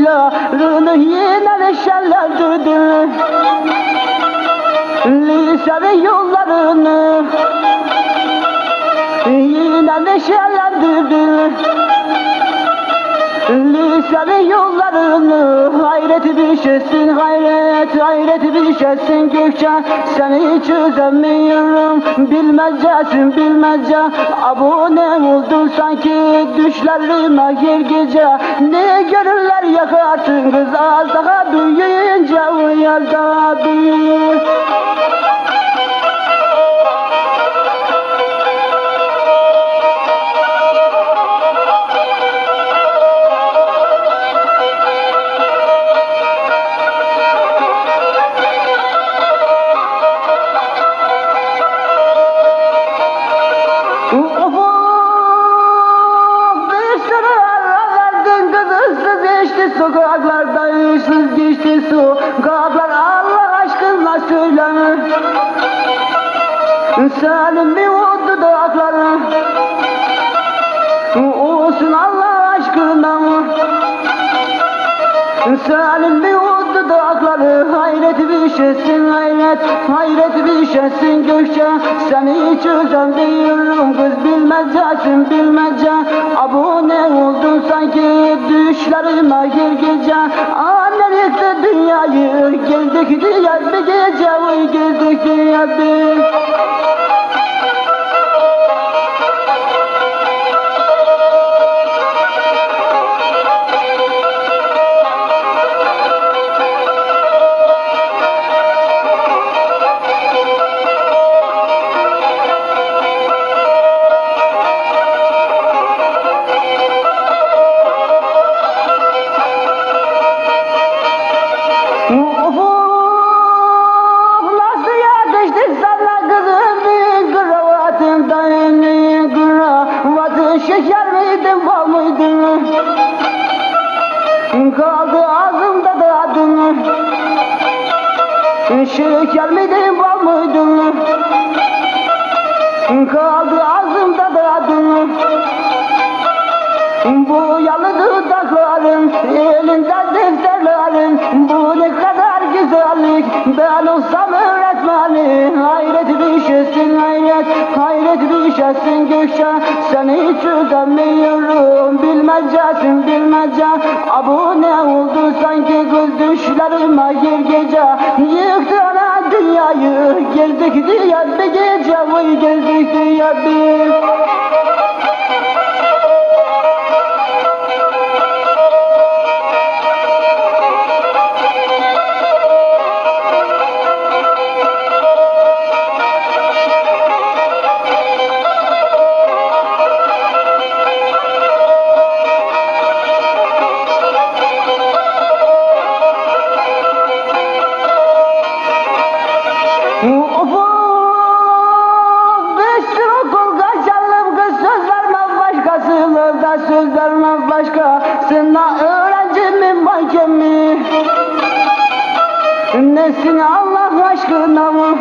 duygularını yine neşelendirdin. Lisenin yollarını yine neşelendirdin. Lisenin yollarını hayret bir şeysin, hayret bir şeysin Gökçe, seni çözemiyorum. Bilmece abone oldun sanki düşlerime her gece. Ne gönüller yakarsın kız, az daha büyüyünce uyar daha büyür. Sokaklarda ışıksız geçti sokaklar, Allah aşkına söyle. Senin bir o dudakların olsun Allah aşkına. Senin bir o dudakları hayret bir şeysin, hayret bir şeysin Gökçe, seni çözemiyorum kız. Bilmece abone oldun sanki düşlerime her gece. Annen yıktı dünyayı, geldik diye bir gece, geldik diye bir. Şeker miydin, bal mıydın? Kaldı ağzımda da adın. Şeker miydin, bal mıydın? Kaldı ağzımda da adın. Bu yalı dudakların, elinde defterlerin, bu ne kadar güzellik. Ben olsam öğretmeni, hayret bir şeysin, hayret bir şeysin Gökçe, seni çözemiyorum. Bilmece abone oldu sanki göz düşlerime her gece. Yıktın dünyayı, geldik diye bir gece, geldik diye bir. Söz vermem başkasına, öğrencim mahkemi. Nesin Allah aşkına mı?